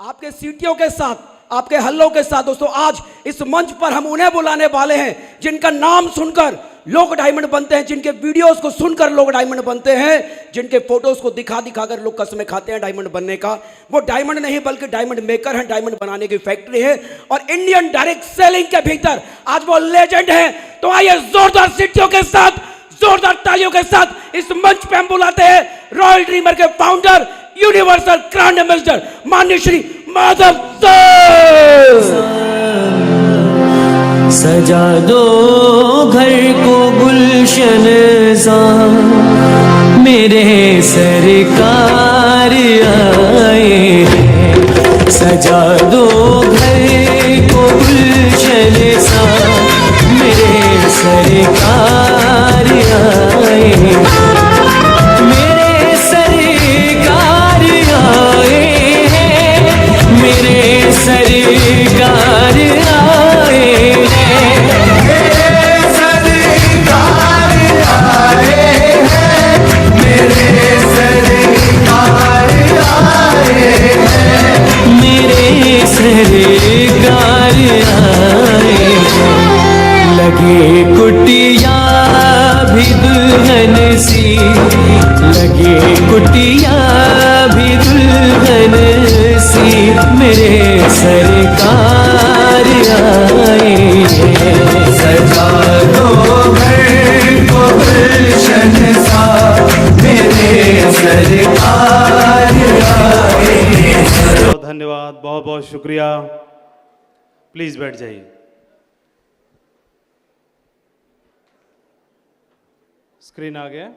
आपके सीटियों के साथ, आपके हल्लों के साथ दोस्तों आज इस मंच पर हम उन्हें बुलाने वाले हैं जिनका नाम सुनकर लोग डायमंड बनते हैं, जिनके वीडियोस को सुनकर लोग डायमंड बनते हैं, जिनके फोटोज को दिखा दिखाकर लोग कसमें खाते हैं डायमंड बनने का। वो डायमंड नहीं बल्कि डायमंड मेकर हैं, डायमंड बनाने की फैक्ट्री है और इंडियन डायरेक्ट सेलिंग के भीतर आज वो लेजेंड है। तो आइए जोरदार सीटियों के साथ, जोरदार तालियों के साथ इस मंच पे हम बुलाते हैं रॉयल ड्रीमर के फाउंडर, यूनिवर्सल ग्रैंड एम्बेसडर माननीय श्री माधव सर। सजा दो घर को गुलशन सा, मेरे सरकार आए हैं। सजा दो घर को गुलशन सा, मेरे सरकार आए हैं। मेरे सरकार आए हैं, मेरे सरकार आए हैं, मेरे सरकार आए हैं, मेरे सरकार आए हैं, मेरे सरकार आए हैं। लगे कुटिया भी दुल्हन सी, लगे कुटिया भी दुल्हन सी, मेरे सरकार आए हैं। सजा दो घर को गुलशन सा, मेरे सरकार आए हैं। धन्यवाद, बहुत बहुत शुक्रिया। प्लीज बैठ जाइए। स्क्रीन आ गया।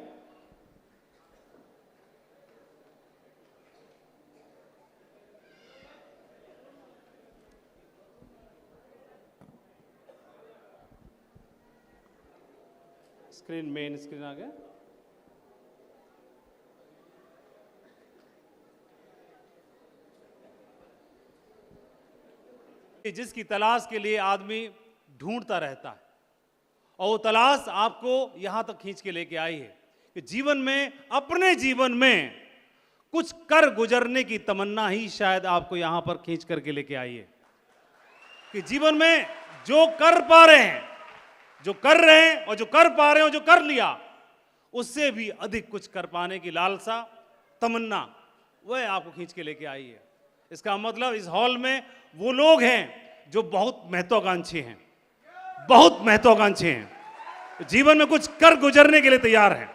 स्क्रीन, मेन स्क्रीन आ गया। जिसकी तलाश के लिए आदमी ढूंढता रहता है और वो तलाश आपको यहां तक खींच के लेके आई है कि जीवन में, अपने जीवन में कुछ कर गुजरने की तमन्ना ही शायद आपको यहां पर खींच करके लेके आई है कि जीवन में जो कर पा रहे हैं, जो कर रहे हैं और जो कर पा रहे हैं और जो कर लिया, उससे भी अधिक कुछ कर पाने की लालसा, तमन्ना, वह आपको खींच के लेके आई है। इसका मतलब इस हॉल में वो लोग हैं जो बहुत महत्वाकांक्षी हैं, बहुत महत्वाकांक्षी हैं, जीवन में कुछ कर गुजरने के लिए तैयार हैं,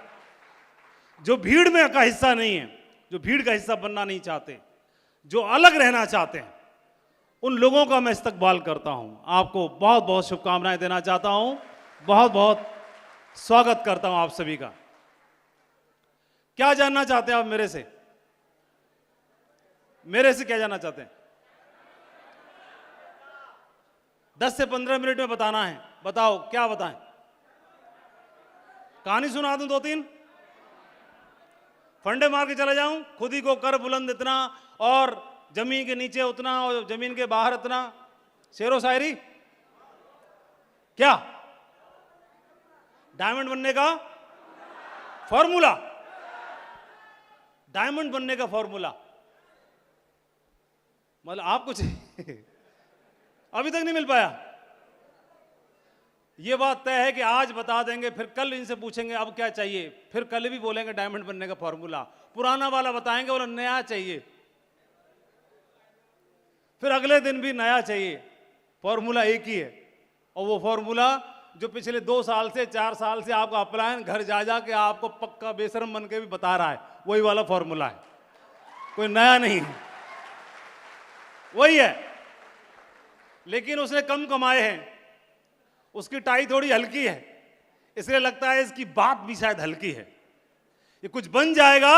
जो भीड़ में का हिस्सा नहीं है, जो भीड़ का हिस्सा बनना नहीं चाहते, जो अलग रहना चाहते हैं, उन लोगों का मैं इस्तकबाल करता हूं। आपको बहुत बहुत शुभकामनाएं देना चाहता हूं, बहुत बहुत स्वागत करता हूं आप सभी का। क्या जानना चाहते हैं आप मेरे से? मेरे से क्या जानना चाहते हैं? 10 से 15 मिनट में बताना है। बताओ, क्या बताएं? कहानी सुना दूं 2-3? फंडे मार के चला जाऊं? खुद ही को कर बुलंद इतना और जमीन के नीचे उतना और जमीन के बाहर इतना? शेरो शायरी? क्या डायमंड बनने का फॉर्मूला? डायमंड बनने का फॉर्मूला मतलब आपको अभी तक नहीं मिल पाया? यह बात तय है कि आज बता देंगे, फिर कल इनसे पूछेंगे अब क्या चाहिए, फिर कल भी बोलेंगे डायमंड बनने का फॉर्मूला। पुराना वाला बताएंगे, बोला नया चाहिए, फिर अगले दिन भी नया चाहिए। फॉर्मूला एक ही है और वो फॉर्मूला जो पिछले 2 साल से 4 साल से आपका अपलायन घर जा जा के आपको पक्का बेशरम बन के भी बता रहा है, वही वाला फॉर्मूला है, कोई नया नहीं है, वही है। लेकिन उसने कम कमाए हैं, उसकी टाई थोड़ी हल्की है, इसलिए लगता है इसकी बात भी शायद हल्की है। ये कुछ बन जाएगा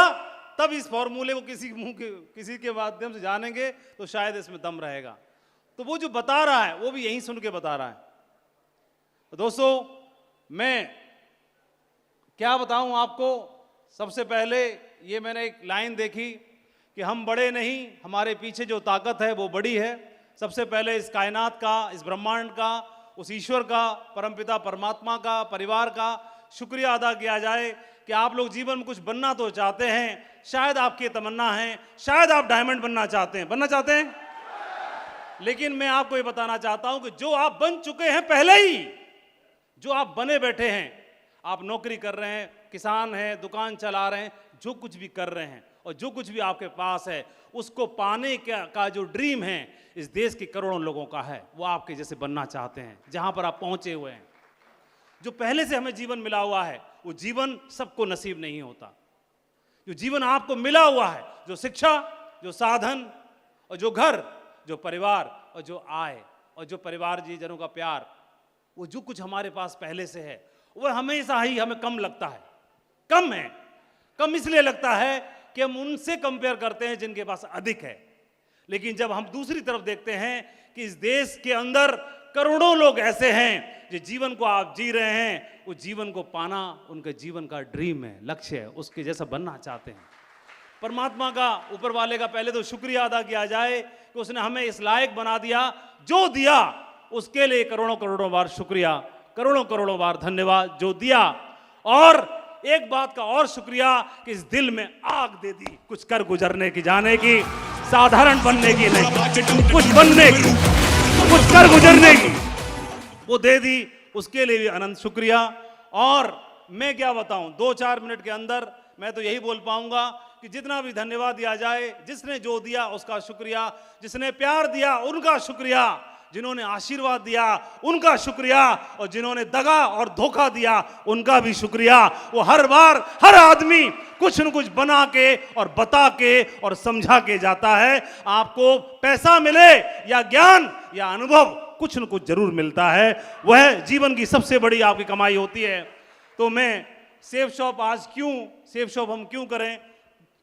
तब इस फॉर्मूले को किसी के माध्यम से जानेंगे तो शायद इसमें दम रहेगा। तो वो जो बता रहा है वो भी यहीं सुन के बता रहा है। तो दोस्तों, मैं क्या बताऊं आपको। सबसे पहले ये मैंने एक लाइन देखी कि हम बड़े नहीं, हमारे पीछे जो ताकत है वो बड़ी है। सबसे पहले इस कायनात का, इस ब्रह्मांड का, उस ईश्वर का, परमपिता परमात्मा का, परिवार का शुक्रिया अदा किया जाए कि आप लोग जीवन में कुछ बनना तो चाहते हैं, शायद आपकी तमन्ना है, शायद आप डायमंड बनना चाहते हैं। बनना चाहते हैं? लेकिन मैं आपको ये बताना चाहता हूं कि जो आप बन चुके हैं पहले ही, जो आप बने बैठे हैं, आप नौकरी कर रहे हैं, किसान हैं, दुकान चला रहे हैं, जो कुछ भी कर रहे हैं और जो कुछ भी आपके पास है, उसको पाने का जो ड्रीम है इस देश के करोड़ों लोगों का है। वो आपके जैसे बनना चाहते हैं, जहां पर आप पहुंचे हुए हैं। जो पहले से हमें जीवन मिला हुआ है वो जीवन सबको नसीब नहीं होता। जो जीवन आपको मिला हुआ है, जो शिक्षा, जो साधन और जो घर, जो परिवार और जो आय और जो परिवार जनों का प्यार, वो जो कुछ हमारे पास पहले से है वह हमेशा ही हमें कम लगता है। कम है। कम इसलिए लगता है कि हम उनसे कंपेयर करते हैं जिनके पास अधिक है। लेकिन जब हम दूसरी तरफ देखते हैं कि इस देश के अंदर करोड़ों लोग ऐसे हैं जो जीवन को आप जी रहे हैं, उस जीवन को पाना उनके जीवन का ड्रीम है, लक्ष्य है, उसके जैसा बनना चाहते हैं। परमात्मा का, ऊपर वाले का पहले तो शुक्रिया अदा किया जाए कि उसने हमें इस लायक बना दिया। जो दिया उसके लिए करोड़ों करोड़ों बार शुक्रिया, करोड़ों करोड़ों बार धन्यवाद जो दिया। और एक बात का और शुक्रिया कि इस दिल में आग दे दी, कुछ कर गुजरने की, जाने की, साधारण बनने की नहीं, कुछ बनने की, कुछ कर गुजरने की, वो दे दी। उसके लिए भी अनंत शुक्रिया। और मैं क्या बताऊं, 2-4 मिनट के अंदर मैं तो यही बोल पाऊंगा कि जितना भी धन्यवाद दिया जाए, जिसने जो दिया उसका शुक्रिया, जिसने प्यार दिया उनका शुक्रिया, जिन्होंने आशीर्वाद दिया उनका शुक्रिया, और जिन्होंने दगा और धोखा दिया उनका भी शुक्रिया। वो हर बार हर आदमी कुछ न कुछ बना के और बता के और समझा के जाता है। आपको पैसा मिले या ज्ञान या अनुभव, कुछ न कुछ जरूर मिलता है। वह जीवन की सबसे बड़ी आपकी कमाई होती है। तो मैं सेफ शॉप आज क्यों, सेफ शॉप हम क्यों करें,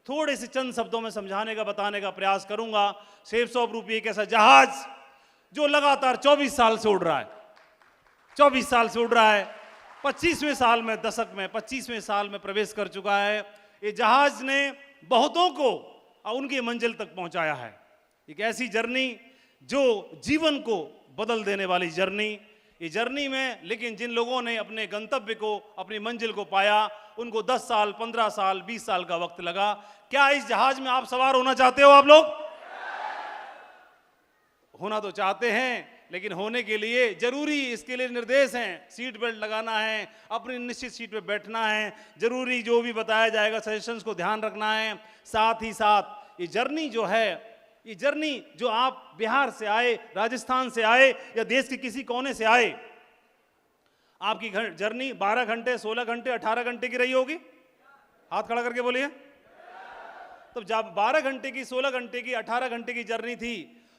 थोड़े से चंद शब्दों में समझाने का, बताने का प्रयास करूंगा। सेफ शॉप रूपी एक ऐसा जहाज जो लगातार 24 साल से उड़ रहा है, 24 साल से उड़ रहा है, 25वें साल में, दशक में 25वें साल में प्रवेश कर चुका है। ये जहाज ने बहुतों को उनकी मंजिल तक पहुंचाया है। एक ऐसी जर्नी जो जीवन को बदल देने वाली जर्नी। ये जर्नी में लेकिन जिन लोगों ने अपने गंतव्य को, अपनी मंजिल को पाया, उनको 10 साल, 15 साल, 20 साल का वक्त लगा। क्या इस जहाज में आप सवार होना चाहते हो? आप लोग होना तो चाहते हैं, लेकिन होने के लिए जरूरी, इसके लिए निर्देश हैं, सीट बेल्ट लगाना है, अपनी निश्चित सीट पे बैठना है, जरूरी जो भी बताया जाएगा सजेशंस को ध्यान रखना है। साथ ही साथ ये जर्नी जो है, ये जर्नी जो आप बिहार से आए, राजस्थान से आए या देश के किसी कोने से आए, आपकी जर्नी 12 घंटे, 16 घंटे, 18 घंटे की रही होगी। हाथ खड़ा करके बोलिए। तो जब 12 घंटे की, 16 घंटे की, 18 घंटे की जर्नी थी,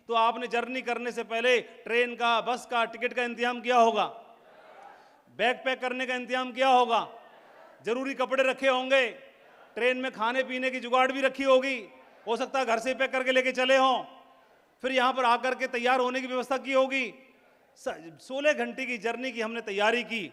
तो आपने जर्नी करने से पहले ट्रेन का, बस का, टिकट का इंतजाम किया होगा, बैग पैक करने का इंतजाम किया होगा, जरूरी कपड़े रखे होंगे, ट्रेन में खाने पीने की जुगाड़ भी रखी होगी, हो सकता है घर से पैक करके लेके चले हों, फिर यहां पर आकर के तैयार होने की व्यवस्था की होगी। 16 घंटे की जर्नी की हमने तैयारी की,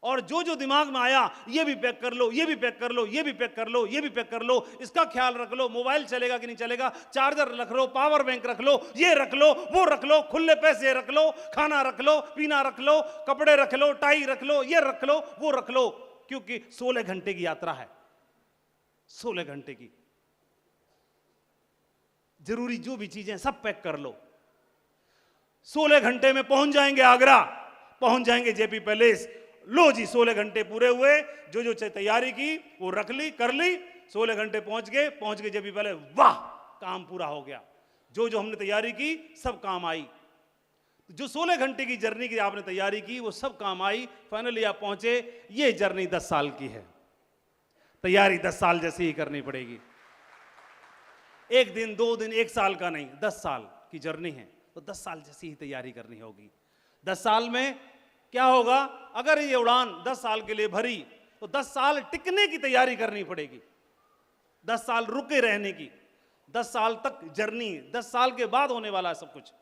और जो जो दिमाग में आया, ये भी पैक कर लो, ये भी पैक कर लो, ये भी पैक कर लो, ये भी पैक कर लो, इसका ख्याल रख लो, मोबाइल चलेगा कि नहीं चलेगा, चार्जर रख लो, पावर बैंक रख लो, ये रख लो, वो रख लो, खुले पैसे रख लो, खाना रख लो, पीना रख लो, कपड़े रख लो, टाई रख लो, ये रख लो, वो रख लो, क्योंकि 16 घंटे की यात्रा है। 16 घंटे की जरूरी जो भी चीजें सब पैक कर लो। 16 घंटे में पहुंच जाएंगे आगरा, पहुंच जाएंगे जेपी पैलेस। लो जी, 16 घंटे पूरे हुए, जो जो तैयारी की वो रख ली, कर ली, 16 घंटे पहुंच गए जेपी पैलेस। वाह, काम पूरा हो गया। जो जो हमने तैयारी की सब काम आई। जो 16 घंटे की जर्नी की आपने तैयारी की वो सब काम आई, फाइनली आप पहुंचे। ये जर्नी 10 साल की है, तैयारी 10 साल जैसी ही करनी पड़ेगी। 1 दिन, 2 दिन, 1 साल का नहीं, 10 साल की जर्नी है, तो 10 साल जैसी ही तैयारी करनी होगी। 10 साल में क्या होगा? अगर ये उड़ान 10 साल के लिए भरी तो 10 साल टिकने की तैयारी करनी पड़ेगी, 10 साल रुके रहने की, 10 साल तक जर्नी, 10 साल के बाद होने वाला है सब कुछ।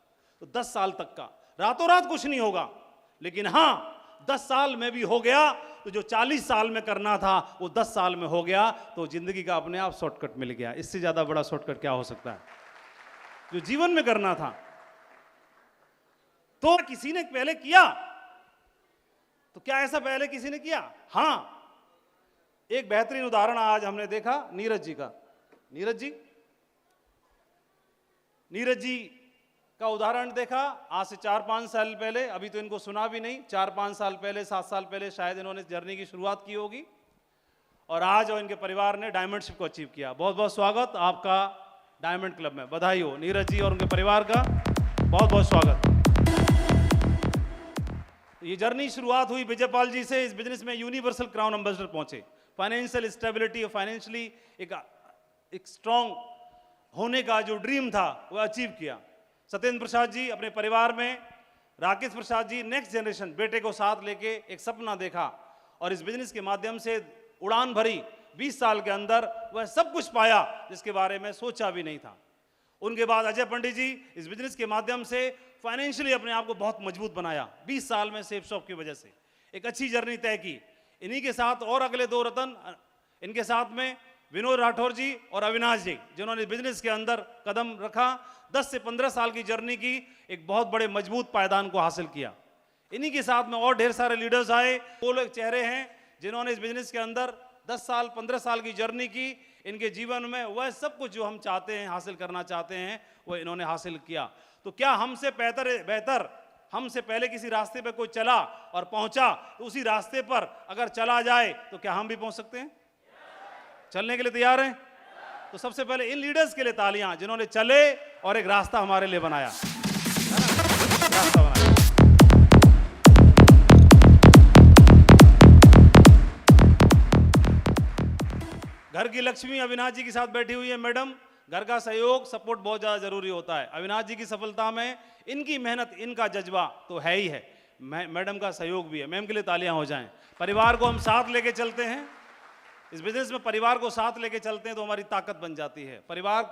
तो 10 साल तक का रातों रात कुछ नहीं होगा, लेकिन हां 10 साल में भी हो गया तो जो 40 साल में करना था वो 10 साल में हो गया, तो जिंदगी का अपने आप शॉर्टकट मिल गया। इससे ज्यादा बड़ा शॉर्टकट क्या हो सकता है? जो जीवन में करना था तो किसी ने पहले किया, तो क्या ऐसा पहले किसी ने किया? हां, एक बेहतरीन उदाहरण आज हमने देखा नीरज जी का। नीरज जी का उदाहरण देखा आज से 4-5 साल पहले, अभी तो इनको सुना भी नहीं, 4-5 साल पहले, 7 साल पहले शायद इन्होंने जर्नी की शुरुआत की होगी, और आज और इनके परिवार ने डायमंडशिप को अचीव किया। बहुत बहुत स्वागत आपका डायमंड क्लब में, बधाई हो नीरज जी और उनके परिवार का, बहुत बहुत स्वागत। ये जर्नी शुरुआत हुई विजयपाल जी से, इस बिजनेस में यूनिवर्सल क्राउन एम्बेसडर पहुंचे, फाइनेंशियल स्टेबिलिटी और फाइनेंशियली एक स्ट्रांग होने का जो ड्रीम था वह अचीव किया। सत्येंद्र प्रसाद जी अपने परिवार में, राकेश प्रसाद जी नेक्स्ट जनरेशन बेटे को साथ लेके एक सपना देखा और इस बिजनेस के माध्यम से उड़ान भरी, 20 साल के अंदर वह सब कुछ पाया जिसके बारे में सोचा भी नहीं था। उनके बाद अजय पंडित जी इस बिजनेस के माध्यम से फाइनेंशियली अपने आप को बहुत मजबूत बनाया, 20 साल में सेफ शॉप की वजह से एक अच्छी जर्नी तय की। इन्हीं के साथ और अगले 2 रतन इनके साथ में विनोद राठौर जी और अविनाश जी, जिन्होंने बिजनेस के अंदर कदम रखा, 10 से 15 साल की जर्नी की, एक बहुत बड़े मजबूत पायदान को हासिल किया। इन्हीं के साथ में और ढेर सारे लीडर्स आए, वो लोग चेहरे हैं जिन्होंने इस बिजनेस के अंदर 10 साल 15 साल की जर्नी की। इनके जीवन में वह सब कुछ जो हम चाहते हैं, हासिल करना चाहते हैं, वह इन्होंने हासिल किया। तो क्या हमसे बेहतर हमसे पहले किसी रास्ते पे कोई चला और पहुंचा, तो उसी रास्ते पर अगर चला जाए तो क्या हम भी पहुंच सकते हैं? चलने के लिए तैयार हैं? तो सबसे पहले इन लीडर्स के लिए तालियां जिन्होंने चले और एक रास्ता हमारे लिए बनाया, रास्ता बनाया। घर की लक्ष्मी अविनाश जी के साथ बैठी हुई है मैडम। घर का सहयोग, सपोर्ट बहुत ज़्यादा जरूरी होता है। अविनाश जी की सफलता में इनकी मेहनत, इनका जज्बा तो है ही है, मैडम का सहयोग भी है। मैम के लिए तालियां हो जाएं। परिवार को हम साथ लेके चलते हैं, इस बिजनेस में परिवार को साथ लेके चलते हैं तो हमारी ताकत बन जाती है। परिवार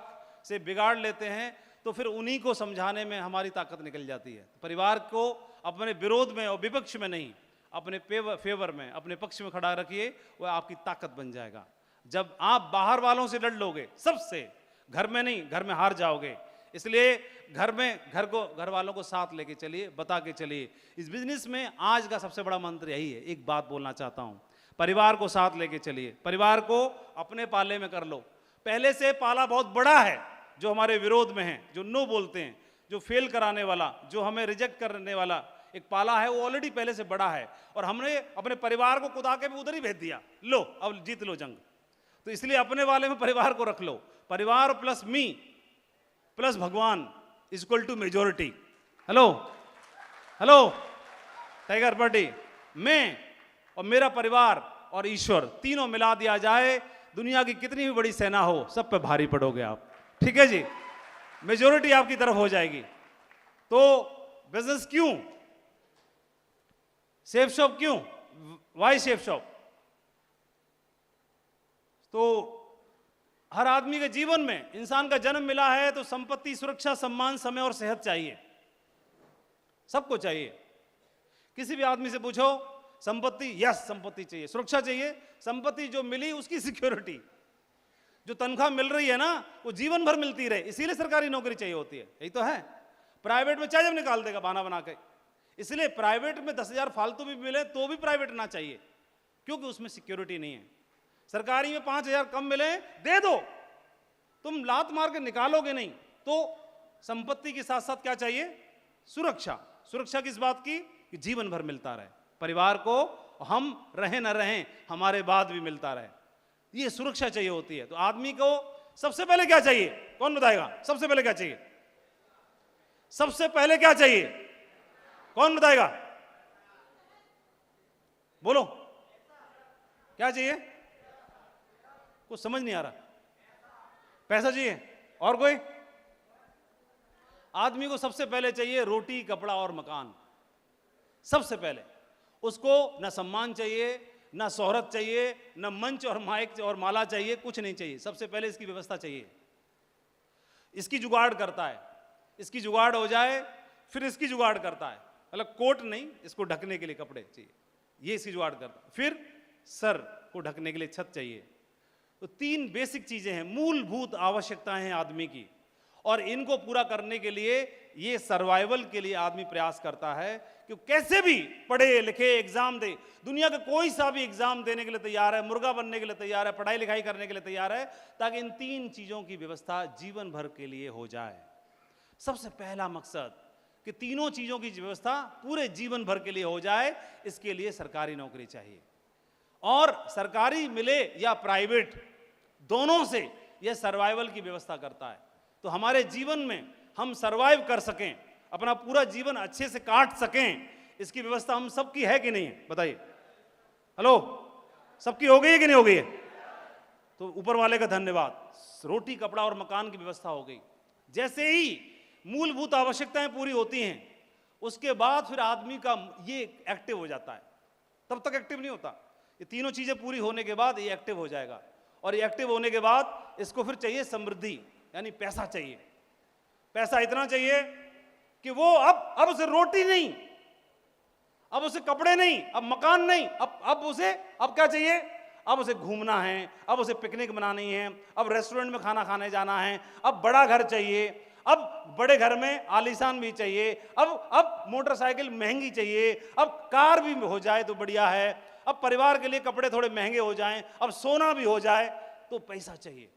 से बिगाड़ लेते हैं तो फिर उन्हीं को समझाने में हमारी ताकत निकल जाती है। परिवार को अपने विरोध में और विपक्ष में नहीं, अपने फेवर में, अपने पक्ष में खड़ा रखिए, वह आपकी ताकत बन जाएगा। जब आप बाहर वालों से लड़ लोगे, सबसे, घर में नहीं, घर में हार जाओगे। इसलिए घर वालों को साथ लेके चलिए, बता के चलिए। इस बिजनेस में आज का सबसे बड़ा मंत्र यही है। एक बात बोलना चाहता हूं, परिवार को साथ लेके चलिए, परिवार को अपने पाले में कर लो। पहले से पाला बहुत बड़ा है जो हमारे विरोध में है, जो नो बोलते हैं, जो फेल कराने वाला, जो हमें रिजेक्ट करने वाला एक पाला है, वो ऑलरेडी पहले से बड़ा है और हमने अपने परिवार को कुदा के भी उधर ही भेज दिया। लो अब जीत लो जंग। तो इसलिए अपने वाले में परिवार को रख लो। परिवार प्लस मी प्लस भगवान equal to majority. Hello hello tiger party, मैं और मेरा परिवार और ईश्वर तीनों मिला दिया जाए, दुनिया की कितनी भी बड़ी सेना हो, सब पे भारी पड़ोगे आप। ठीक है जी, मेजोरिटी आपकी तरफ हो जाएगी। तो बिजनेस क्यों, सेफ शॉप क्यों, वाई सेफ शॉप? तो हर आदमी के जीवन में, इंसान का जन्म मिला है तो संपत्ति, सुरक्षा, सम्मान, समय और सेहत चाहिए, सबको चाहिए। किसी भी आदमी से पूछो संपत्ति, यस संपत्ति चाहिए, सुरक्षा चाहिए, संपत्ति जो मिली उसकी सिक्योरिटी, जो तनख्वाह मिल रही है ना वो जीवन भर मिलती रहे, इसीलिए सरकारी नौकरी चाहिए होती है। यही तो है। प्राइवेट में चाहे जब निकाल देगा बहाना बना के, इसलिए प्राइवेट में 10,000 फालतू भी मिले तो भी प्राइवेट ना चाहिए, क्योंकि उसमें सिक्योरिटी नहीं है। सरकारी में 5,000 कम मिले दे दो, तुम लात मार के निकालोगे नहीं। तो संपत्ति के साथ साथ क्या चाहिए? सुरक्षा। सुरक्षा किस बात की? कि जीवन भर मिलता रहे, परिवार को हम रहें न रहें हमारे बाद भी मिलता रहे, ये सुरक्षा चाहिए होती है। तो आदमी को सबसे पहले क्या चाहिए? कौन बताएगा सबसे पहले क्या चाहिए? सबसे पहले क्या चाहिए? कौन बताएगा? बोलो क्या चाहिए? कुछ समझ नहीं आ रहा। पैसा चाहिए। और कोई? आदमी को सबसे पहले चाहिए रोटी, कपड़ा और मकान। सबसे पहले उसको न सम्मान चाहिए, न शोहरत चाहिए, न मंच और माइक और माला चाहिए, कुछ नहीं चाहिए। सबसे पहले इसकी व्यवस्था चाहिए। इसकी जुगाड़ करता है, इसकी जुगाड़ हो जाए फिर इसकी जुगाड़ करता है। मतलब कोट नहीं, इसको ढकने के लिए कपड़े चाहिए, ये इसकी जुगाड़ करता है। फिर सर को ढकने के लिए छत चाहिए। तो 3 बेसिक चीजें हैं, मूलभूत आवश्यकताएं हैं आदमी की, और इनको पूरा करने के लिए ये सर्वाइवल के लिए आदमी प्रयास करता है कि कैसे भी पढ़े लिखे एग्जाम दे। दुनिया का कोई सा भी एग्जाम देने के लिए तैयार है, मुर्गा बनने के लिए तैयार है, पढ़ाई लिखाई करने के लिए तैयार है, ताकि इन 3 चीजों की व्यवस्था जीवन भर के लिए हो जाए। सबसे पहला मकसद कि तीनों चीजों की व्यवस्था पूरे जीवन भर के लिए हो जाए, इसके लिए सरकारी नौकरी चाहिए। और सरकारी मिले या प्राइवेट, दोनों से यह सर्वाइवल की व्यवस्था करता है। तो हमारे जीवन में हम सर्वाइव कर सकें, अपना पूरा जीवन अच्छे से काट सकें, इसकी व्यवस्था हम सबकी है कि नहीं है? बताइए। हेलो, सबकी हो गई है कि नहीं हो गई है? तो ऊपर वाले का धन्यवाद, रोटी कपड़ा और मकान की व्यवस्था हो गई। जैसे ही मूलभूत आवश्यकताएं पूरी होती हैं, उसके बाद फिर आदमी का ये एक्टिव हो जाता है। तब तक एक्टिव नहीं होता, ये तीनों चीजें पूरी होने के बाद ये एक्टिव हो जाएगा। और ये एक्टिव होने के बाद इसको फिर चाहिए समृद्धि, यानी पैसा चाहिए। पैसा इतना चाहिए कि वो अब उसे रोटी नहीं, अब उसे कपड़े नहीं, अब मकान नहीं, अब क्या चाहिए? अब उसे घूमना है, अब उसे पिकनिक मनानी है, अब रेस्टोरेंट में खाना खाने जाना है, अब बड़ा घर चाहिए, अब बड़े घर में आलीशान भी चाहिए, अब मोटरसाइकिल महंगी चाहिए, अब कार भी हो जाए तो बढ़िया है, अब परिवार के लिए कपड़े थोड़े महंगे हो जाएं, अब सोना भी हो जाए, तो पैसा चाहिए।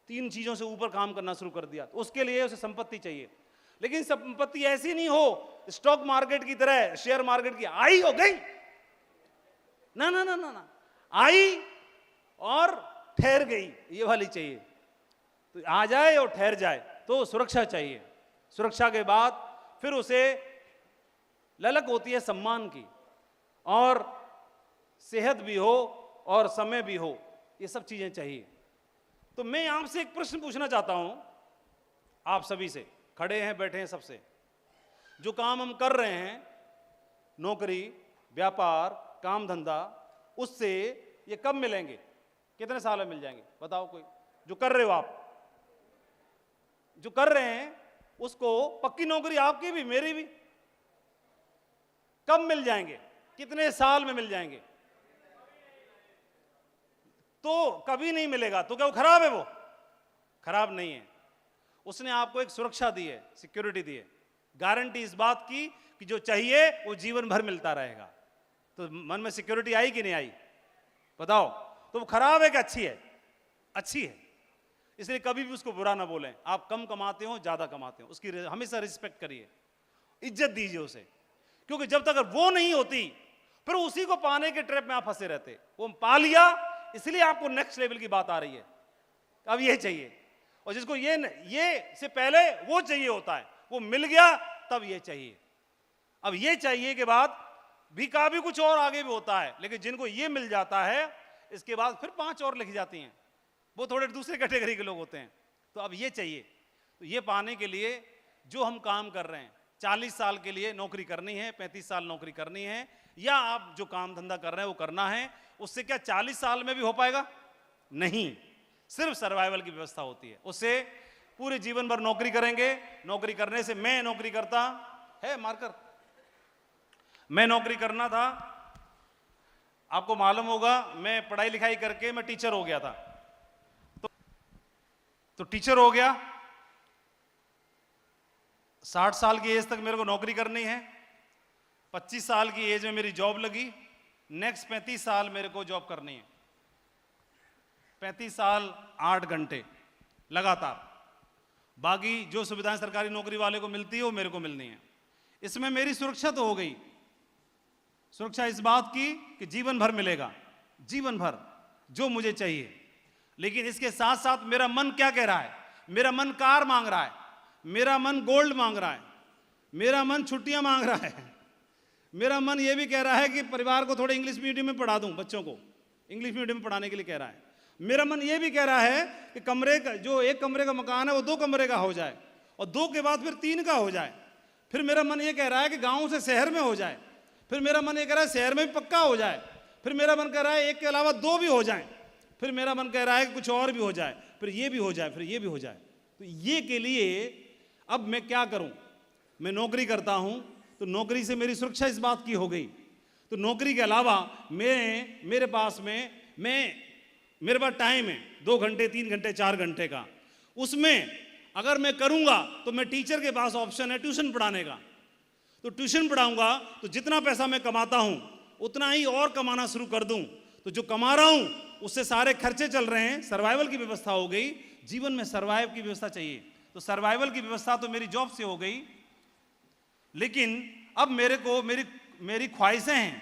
तीन चीजों से ऊपर काम करना शुरू कर दिया, तो उसके लिए उसे संपत्ति चाहिए। लेकिन संपत्ति ऐसी नहीं हो स्टॉक मार्केट की तरह, शेयर मार्केट की आई हो गई, ना ना ना ना ना, आई और ठहर गई, ये वाली चाहिए। तो आ जाए और ठहर जाए। तो सुरक्षा चाहिए। सुरक्षा के बाद फिर उसे ललक होती है सम्मान की, और सेहत भी हो और समय भी हो, ये सब चीजें चाहिए। तो मैं आपसे एक प्रश्न पूछना चाहता हूं, आप सभी से, खड़े हैं बैठे हैं सबसे, जो काम हम कर रहे हैं, नौकरी, व्यापार, काम धंधा, उससे ये कब मिलेंगे? कितने साल में मिल जाएंगे? बताओ कोई। जो कर रहे हो आप, जो कर रहे हैं उसको, पक्की नौकरी आपकी भी मेरी भी, कब मिल जाएंगे? कितने साल में मिल जाएंगे? तो कभी नहीं मिलेगा। तो क्या वो खराब है? वो खराब नहीं है। उसने आपको एक सुरक्षा दी है, सिक्योरिटी दी है, गारंटी इस बात की कि जो चाहिए वो जीवन भर मिलता रहेगा। तो मन में सिक्योरिटी आई कि नहीं आई? बताओ। तो वो खराब है कि अच्छी है? अच्छी है। इसलिए कभी भी उसको बुरा ना बोलें। आप कम कमाते हो, ज्यादा कमाते हो, उसकी हमेशा रिस्पेक्ट करिए, इज्जत दीजिए उसे, क्योंकि जब तक वो नहीं होती फिर उसी को पाने के ट्रैप में आप फंसे रहते। वो पा लिया, इसलिए आपको नेक्स्ट लेवल की बात आ रही है, अब ये चाहिए। और जिसको ये से पहले वो चाहिए होता है, वो मिल गया तब ये चाहिए। अब ये चाहिए के बाद भी काफी कुछ और आगे भी होता है, लेकिन जिनको ये मिल जाता है इसके बाद फिर 5 और लिखी जाती हैं, वो थोड़े दूसरे कैटेगरी के लोग होते हैं। तो अब ये चाहिए। तो ये पाने के लिए जो हम काम कर रहे हैं, 40 साल के लिए नौकरी करनी है, 35 साल नौकरी करनी है, या आप जो काम धंधा कर रहे हैं वो करना है, उससे क्या 40 साल में भी हो पाएगा? नहीं। सिर्फ सर्वाइवल की व्यवस्था होती है। उससे पूरे जीवन भर नौकरी करेंगे। नौकरी करने से, मैं नौकरी करता है मार्कर, मैं नौकरी करना था, आपको मालूम होगा, मैं पढ़ाई लिखाई करके मैं टीचर हो गया था। तो टीचर हो गया, 60 साल की एज तक मेरे को नौकरी करनी है, 25 साल की एज में मेरी जॉब लगी, नेक्स्ट 35 साल मेरे को जॉब करनी है, 35 साल 8 घंटे लगातार। बाकी जो सुविधाएं सरकारी नौकरी वाले को मिलती है वो मेरे को मिलनी है। इसमें मेरी सुरक्षा तो हो गई, सुरक्षा इस बात की कि जीवन भर मिलेगा, जीवन भर जो मुझे चाहिए। लेकिन इसके साथ साथ मेरा मन क्या कह रहा है? मेरा मन कार मांग रहा है, मेरा मन गोल्ड मांग रहा है, मेरा मन छुट्टियां मांग रहा है, मेरा मन ये भी कह रहा है कि परिवार को थोड़े इंग्लिश मीडियम में पढ़ा दूं, बच्चों को इंग्लिश मीडियम में पढ़ाने के लिए कह रहा है। मेरा मन ये भी कह रहा है कि कमरे का, जो 1 कमरे का मकान है वो 2 कमरे का हो जाए, और 2 के बाद फिर 3 का हो जाए। फिर मेरा मन ये कह रहा है कि गाँव से शहर में हो जाए। फिर मेरा मन ये कह रहा है शहर में भी पक्का हो जाए। फिर मेरा मन कह रहा है 1 के अलावा 2 भी हो जाएं। फिर मेरा मन कह रहा है कि कुछ और भी हो जाए, फिर ये भी हो जाए, फिर ये भी हो जाए। तो ये के लिए अब मैं क्या करूं? मैं नौकरी करता हूं, तो नौकरी से मेरी सुरक्षा इस बात की हो गई। तो नौकरी के अलावा मेरे पास टाइम है 2 घंटे, 3 घंटे, 4 घंटे का। उसमें अगर मैं करूंगा तो मैं टीचर के पास ऑप्शन है ट्यूशन पढ़ाने का। तो ट्यूशन पढ़ाऊंगा तो जितना पैसा मैं कमाता हूं उतना ही और कमाना शुरू कर दूं। तो जो कमा रहा हूं उससे सारे खर्चे चल रहे हैं, सर्वाइवल की व्यवस्था हो गई। जीवन में सर्वाइव की व्यवस्था चाहिए। तो सर्वाइवल की व्यवस्था तो मेरी जॉब से हो गई, लेकिन अब मेरे को मेरी ख्वाहिशें हैं,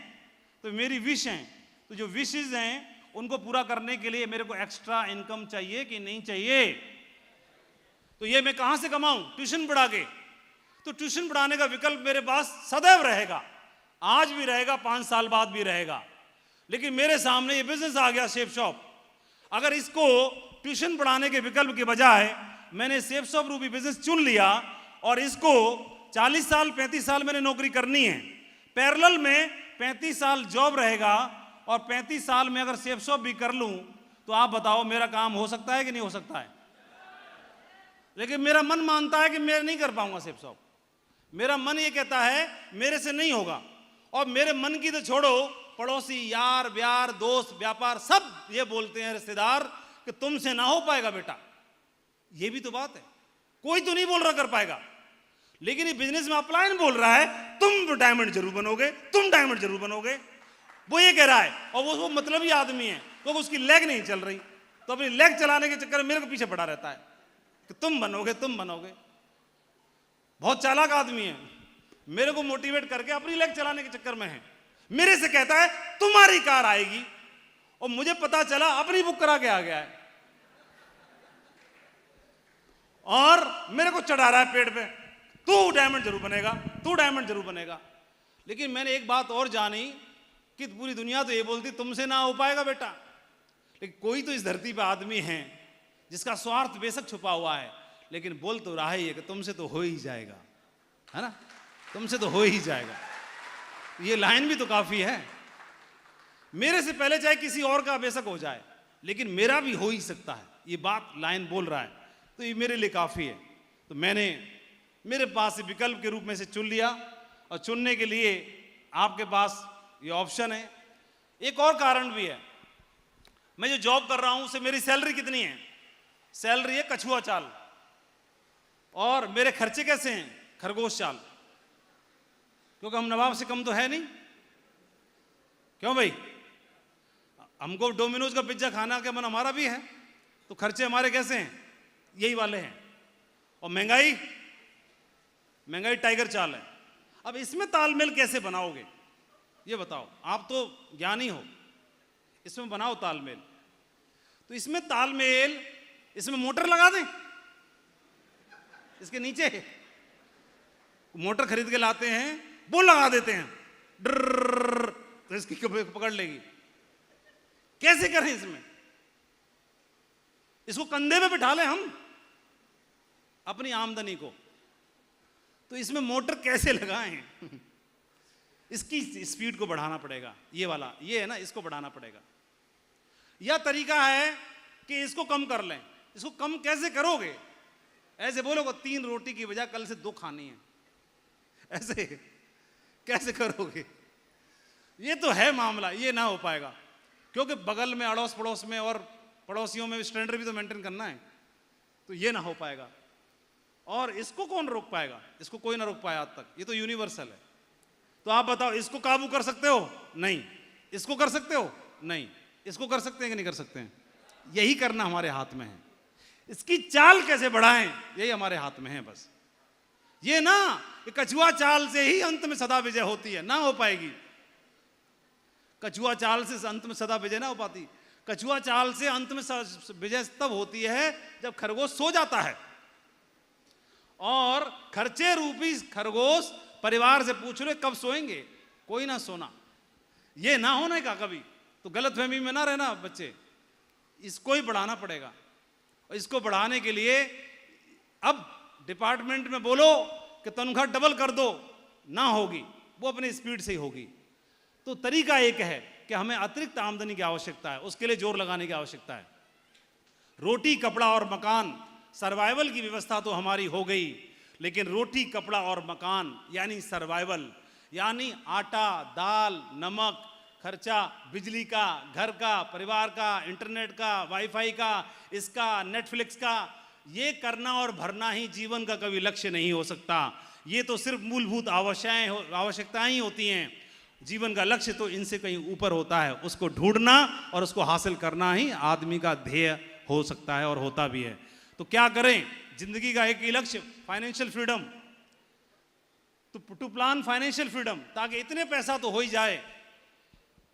तो मेरी विश हैं, तो जो विशेज हैं उनको पूरा करने के लिए मेरे को एक्स्ट्रा इनकम चाहिए कि नहीं चाहिए? तो ये मैं कहां से कमाऊं? ट्यूशन पढ़ा के। तो ट्यूशन पढ़ाने का विकल्प मेरे पास सदैव रहेगा, आज भी रहेगा, 5 साल बाद भी रहेगा। लेकिन मेरे सामने ये बिजनेस आ गया, शेप शॉप। अगर इसको ट्यूशन पढ़ाने के विकल्प के बजाय मैंने शेप शॉप रूपी बिजनेस चुन लिया और इसको 40 साल 35 साल मैंने नौकरी करनी है, पैरेलल में 35 साल जॉब रहेगा और 35 साल में अगर शेप शॉप भी कर लूं, तो आप बताओ मेरा काम हो सकता है कि नहीं हो सकता है? लेकिन मेरा मन मानता है कि मैं नहीं कर पाऊंगा शेप शॉप। मेरा मन ये कहता है मेरे से नहीं होगा। और मेरे मन की तो छोड़ो, पड़ोसी, यार ब्यार, दोस्त, व्यापार, सब ये बोलते हैं, रिश्तेदार, कि तुमसे ना हो पाएगा बेटा। ये भी तो बात है, कोई तो नहीं बोल रहा कर पाएगा, लेकिन ये बिजनेस में अपलाइन बोल रहा है तुम डायमंड जरूर बनोगे, तुम डायमंड जरूर बनोगे। वो ये कह रहा है, और वो मतलब ही आदमी है, क्योंकि उसकी लेग नहीं चल रही, तो अपनी लेग चलाने के चक्कर में मेरे को पीछे पड़ा रहता है कि तुम बनोगे, तुम बनोगे। बहुत चालाक आदमी है, मेरे को मोटिवेट करके अपनी लेग चलाने के चक्कर में है। मेरे से कहता है तुम्हारी कार आएगी, और मुझे पता चला अपनी बुक करा के आ गया है, और मेरे को चढ़ा रहा है पेट पे, तू डायमंड जरूर बनेगा, तू डायमंड जरूर बनेगा। लेकिन मैंने एक बात और जानी कि पूरी दुनिया तो ये बोलती तुमसे ना हो पाएगा बेटा, लेकिन कोई तो इस धरती पे आदमी है जिसका स्वार्थ बेशक छुपा हुआ है, लेकिन बोल तो रहा ही है कि तुमसे तो हो ही जाएगा, है ना, तुमसे तो हो ही जाएगा। ये लाइन भी तो काफी है। मेरे से पहले चाहे किसी और का बेशक हो जाए, लेकिन मेरा भी हो ही सकता है, ये बात लाइन बोल रहा है, तो ये मेरे लिए काफी है। तो मैंने मेरे पास विकल्प के रूप में से चुन लिया, और चुनने के लिए आपके पास ये ऑप्शन है। एक और कारण भी है, मैं जो जॉब कर रहा हूं उससे मेरी सैलरी कितनी है? सैलरी है कछुआ चाल, और मेरे खर्चे कैसे हैं? खरगोश चाल, क्योंकि हम नवाब से कम तो है नहीं। क्यों भाई? हमको डोमिनोज का पिज्जा खाना का मन हमारा भी है, तो खर्चे हमारे कैसे हैं? यही वाले हैं। और महंगाई टाइगर चाल है। अब इसमें तालमेल कैसे बनाओगे ये बताओ? आप तो ज्ञानी हो, इसमें बनाओ तालमेल। तो इसमें तालमेल, इसमें मोटर लगा दें, इसके नीचे मोटर खरीद के लाते हैं, वो लगा देते हैं, डर, तो इसकी पकड़ लेगी। कैसे करें इसमें? इसको कंधे पे बिठा लें हम अपनी आमदनी को, तो इसमें मोटर कैसे लगाएं? इसकी स्पीड को बढ़ाना पड़ेगा, ये वाला ये है ना, इसको बढ़ाना पड़ेगा। या तरीका है कि इसको कम कर लें। इसको कम कैसे करोगे? ऐसे बोलोगे 3 रोटी की बजाय कल से 2 खानी है, ऐसे कैसे करोगे? ये तो है मामला, ये ना हो पाएगा, क्योंकि बगल में, अड़ोस पड़ोस में और पड़ोसियों में स्टैंडर्ड भी तो मेंटेन करना है, तो ये ना हो पाएगा। और इसको कौन रोक पाएगा? इसको कोई ना रोक पाया आज तक, ये तो यूनिवर्सल है। तो आप बताओ, इसको काबू कर सकते हो? नहीं। इसको कर सकते हो? नहीं। इसको कर सकते हैं कि नहीं कर सकते हैं? यही करना हमारे हाथ में है। इसकी चाल कैसे बढ़ाएं, यही हमारे हाथ में है बस। ये ना कि कछुआ चाल से ही अंत में सदा विजय होती है, ना हो पाएगी। कछुआ चाल से अंत में सदा विजय ना हो पाती। कछुआ चाल से अंत में विजय तब होती है जब खरगोश सो जाता है, और खर्चे रूपी खरगोश परिवार से पूछ रहे कब सोएंगे, कोई ना सोना। ये ना होने का कभी, तो गलतफहमी में ना रहना बच्चे। इसको ही बढ़ाना पड़ेगा, और इसको बढ़ाने के लिए अब डिपार्टमेंट में बोलो कि तनख्वाह डबल कर दो, ना होगी, वो अपनी स्पीड से ही होगी। तो तरीका एक है कि हमें अतिरिक्त आमदनी की आवश्यकता है, उसके लिए जोर लगाने की आवश्यकता है। रोटी, कपड़ा और मकान, सर्वाइवल की व्यवस्था तो हमारी हो गई, लेकिन रोटी, कपड़ा और मकान यानी सर्वाइवल, यानी आटा, दाल, नमक, खर्चा, बिजली का, घर का, परिवार का, इंटरनेट का, वाईफाई का, इसका, नेटफ्लिक्स का, ये करना और भरना ही जीवन का कभी लक्ष्य नहीं हो सकता। ये तो सिर्फ मूलभूत आवश्यकताएं ही होती हैं। जीवन का लक्ष्य तो इनसे कहीं ऊपर होता है, उसको ढूंढना और उसको हासिल करना ही आदमी का ध्येय हो सकता है और होता भी है। तो क्या करें? जिंदगी का एक ही लक्ष्य financial freedom, to plan financial freedom, ताकि इतने पैसा तो हो ही जाए,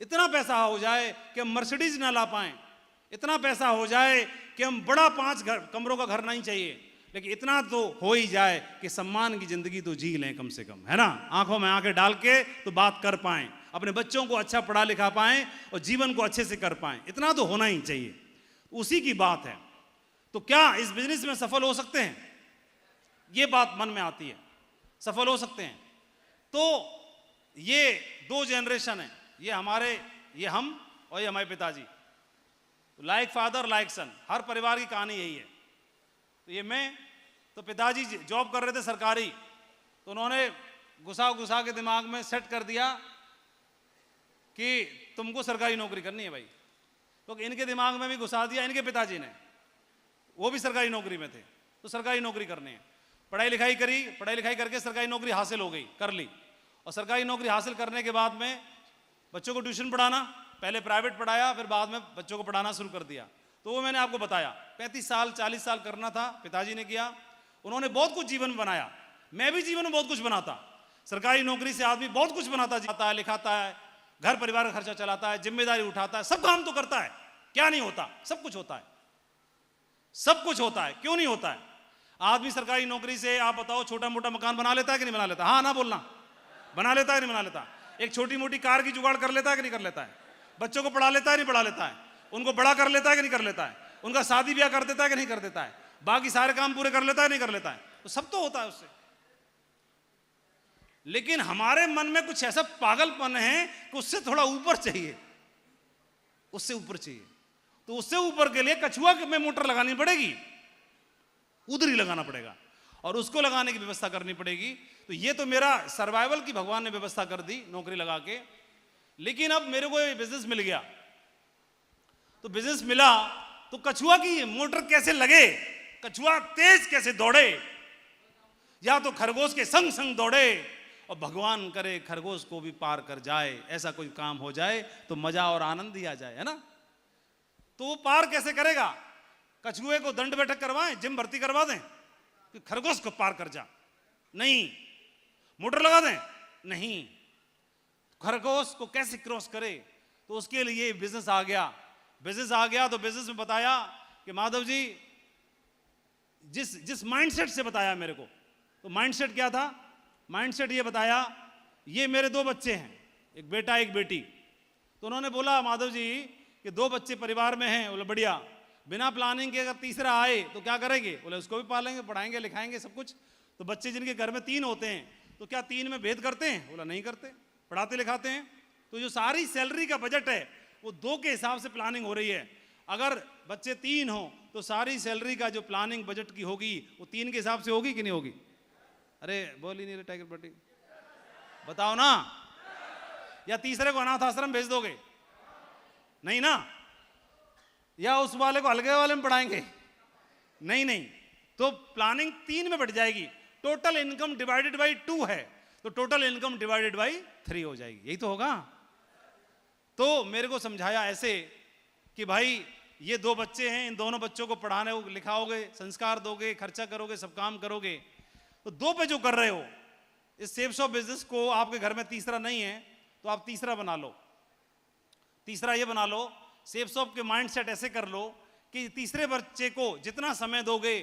इतना पैसा हो जाए कि हम मर्सिडीज ना ला पाएं, इतना पैसा हो जाए कि हम बड़ा 5 कमरों का घर नहीं चाहिए, लेकिन इतना तो हो ही जाए कि सम्मान की जिंदगी तो जी लें कम से कम, है ना, आंखों में आंखें डाल के तो बात कर पाएं, अपने बच्चों को अच्छा पढ़ा लिखा पाएं और जीवन को अच्छे से कर पाएं, इतना तो होना ही चाहिए। उसी की बात है। तो क्या इस बिजनेस में सफल हो सकते हैं? ये बात मन में आती है, सफल हो सकते हैं। तो ये 2 जनरेशन है, ये हम और ये हमारे पिताजी, लाइक फादर लाइक सन, हर परिवार की कहानी यही है। तो ये मैं, तो पिताजी जॉब कर रहे थे सरकारी, तो उन्होंने घुसा के दिमाग में सेट कर दिया कि तुमको सरकारी नौकरी करनी है भाई। तो इनके दिमाग में भी घुसा दिया इनके पिताजी ने, वो भी सरकारी नौकरी में थे, तो सरकारी नौकरी करनी है। पढ़ाई लिखाई करी, पढ़ाई लिखाई करके सरकारी नौकरी हासिल हो गई, कर ली। और सरकारी नौकरी हासिल करने के बाद में बच्चों को ट्यूशन पढ़ाना, पहले प्राइवेट पढ़ाया, फिर बाद में बच्चों को पढ़ाना शुरू कर दिया। तो वो मैंने आपको बताया 35 साल 40 साल करना था, पिताजी ने किया। उन्होंने बहुत कुछ जीवन में बनाया, मैं भी जीवन में बहुत कुछ बनाता। सरकारी नौकरी से आदमी बहुत कुछ बनाता, जाता है, लिखाता है, घर परिवार का खर्चा चलाता है, जिम्मेदारी उठाता है, सब काम तो करता है। क्या नहीं होता? सब कुछ होता है, सब कुछ होता है। क्यों नहीं होता है? आदमी सरकारी नौकरी से, आप बताओ, छोटा मोटा मकान बना लेता है कि नहीं बना लेता? हाँ ना बोलना, बना लेता है नहीं बना लेता? एक छोटी मोटी कार की जुगाड़ कर लेता है कि नहीं कर लेता है? बच्चों को पढ़ा लेता है नहीं पढ़ा लेता है? उनको बड़ा कर लेता है कि नहीं कर लेता है? उनका शादी ब्याह कर देता है कि नहीं कर देता है? बाकी सारे काम पूरे कर लेता है नहीं कर लेता है? तो सब तो होता है उससे। लेकिन हमारे मन में कुछ ऐसा पागलपन है कि उससे थोड़ा ऊपर चाहिए, उससे ऊपर चाहिए। तो उससे ऊपर के लिए कछुआ में मोटर लगानी पड़ेगी, उधर ही लगाना पड़ेगा, और उसको लगाने की व्यवस्था करनी पड़ेगी। तो ये तो मेरा सर्वाइवल की भगवान ने व्यवस्था कर दी नौकरी लगा के। लेकिन अब मेरे को ये बिजनेस मिल गया, तो बिजनेस मिला तो कछुआ की मोटर कैसे लगे, कछुआ तेज कैसे दौड़े, या तो खरगोश के संग संग दौड़े, और भगवान करे खरगोश को भी पार कर जाए, ऐसा कोई काम हो जाए तो मजा और आनंद ही आ जाए, है ना। तो वो पार कैसे करेगा? कछुए को दंड बैठक करवाएं, जिम भर्ती करवा दें कि खरगोश को पार कर जा? नहीं। मोटर लगा दें? नहीं। खरगोश को कैसे क्रॉस करे? तो उसके लिए बिजनेस आ गया। बिजनेस आ गया तो बिजनेस में बताया कि माधव जी, जिस माइंडसेट से बताया मेरे को, तो माइंडसेट क्या था? माइंडसेट ये बताया, ये मेरे 2 बच्चे हैं, एक बेटा एक बेटी। तो उन्होंने बोला माधव जी कि 2 बच्चे परिवार में हैं। बोले बढ़िया, बिना प्लानिंग के अगर तीसरा आए तो क्या करेंगे? बोले उसको भी पालेंगे, पढ़ाएंगे, लिखाएंगे, सब कुछ। तो बच्चे जिनके घर में 3 होते हैं, तो क्या 3 में भेद करते हैं? बोला नहीं करते, पढ़ाते लिखाते हैं। तो जो सारी सैलरी का बजट है वो 2 के हिसाब से प्लानिंग हो रही है। अगर बच्चे 3 हो तो सारी सैलरी का जो प्लानिंग बजट की होगी वो 3 के हिसाब से होगी कि नहीं होगी? अरे बोल ही नहीं रहे टाइगर पार्टी, बताओ ना। या तीसरे को अनाथ आश्रम भेज दोगे? नहीं ना। या उस वाले को अलगे वाले में पढ़ाएंगे? नहीं नहीं। तो प्लानिंग 3 में बढ़ जाएगी। टोटल इनकम डिवाइडेड बाई 2 है, तो टोटल इनकम डिवाइडेड बाई 3 हो जाएगी। यही तो होगा। तो मेरे को समझाया ऐसे कि भाई ये 2 बच्चे हैं, इन दोनों बच्चों को पढ़ाने लिखाओगे, संस्कार दोगे, खर्चा करोगे, सब काम करोगे, तो 2 पे जो कर रहे हो, इस सेव शॉप बिजनेस को आपके घर में तीसरा नहीं है तो आप तीसरा बना लो। तीसरा ये बना लो, सेव शॉप के माइंडसेट ऐसे कर लो कि तीसरे बच्चे को जितना समय दोगे,